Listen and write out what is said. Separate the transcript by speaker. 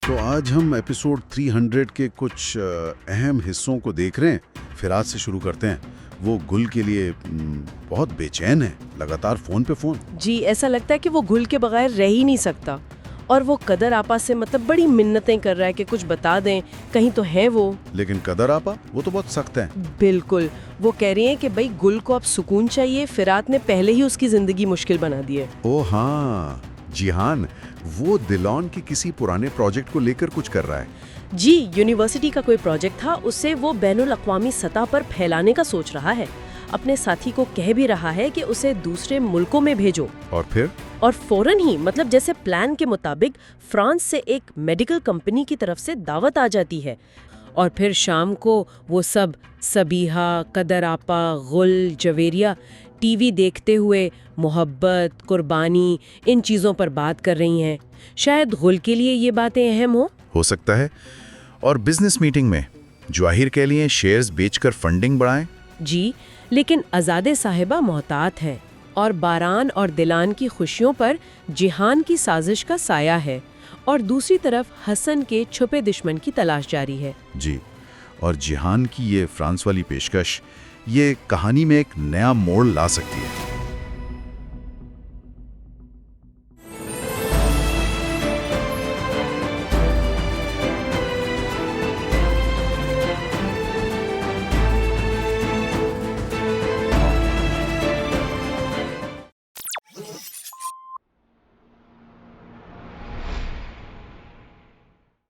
Speaker 1: तो आज हम एपिसोड 300 के कुछ अहम हिस्सों को देख रहे हैं। फिर आज से शुरू करते हैं। वो गुल के लिए बहुत बेचैन है, लगातार फोन पे फोन।
Speaker 2: जी, ऐसा लगता है कि वो गुल के बगैर रह ही नहीं सकता। और वो कदर आपा से बड़ी मिन्नतें कर रहा है कि कुछ बता दें, कहीं तो है वो।
Speaker 1: लेकिन कदर आपा वो तो बहुत सख्त है।
Speaker 2: बिल्कुल, वो कह रही हैं कि भाई गुल को अब सुकून चाहिए, फिरात ने पहले ही उसकी जिंदगी मुश्किल बना दी है।
Speaker 1: ओ हाँ, जिहान वो दिलौन के किसी पुराने प्रोजेक्ट को लेकर कुछ कर रहा है।
Speaker 2: जी, यूनिवर्सिटी का कोई प्रोजेक्ट था, उससे वो बैनुल अक़वामी सतह पर फैलाने का सोच रहा है। अपने साथी को कह भी रहा है कि उसे दूसरे मुल्कों में भेजो। और फौरन ही जैसे प्लान के मुताबिक फ्रांस से एक मेडिकल कंपनी की तरफ से दावत आ जाती है। और फिर शाम को वो सब सबीहा, कदर आपा, गुल, जवेरिया टीवी देखते हुए मोहब्बत, कुर्बानी, इन चीज़ों पर बात कर रही हैं। शायद गुल के लिए ये बातें अहम
Speaker 1: हो सकता है। और बिजनेस मीटिंग में जवाहिर के लिए शेयर्स बेचकर फंडिंग बढ़ाएं।
Speaker 2: जी, लेकिन आज़ादे साहिबा मोहतात है और बारान और दिलान की खुशियों पर जिहान की साजिश का साया है। और दूसरी तरफ हसन के छुपे दुश्मन की तलाश जारी है।
Speaker 1: जी, और जिहान की ये फ्रांस वाली पेशकश ये कहानी में एक नया मोड़ ला सकती है।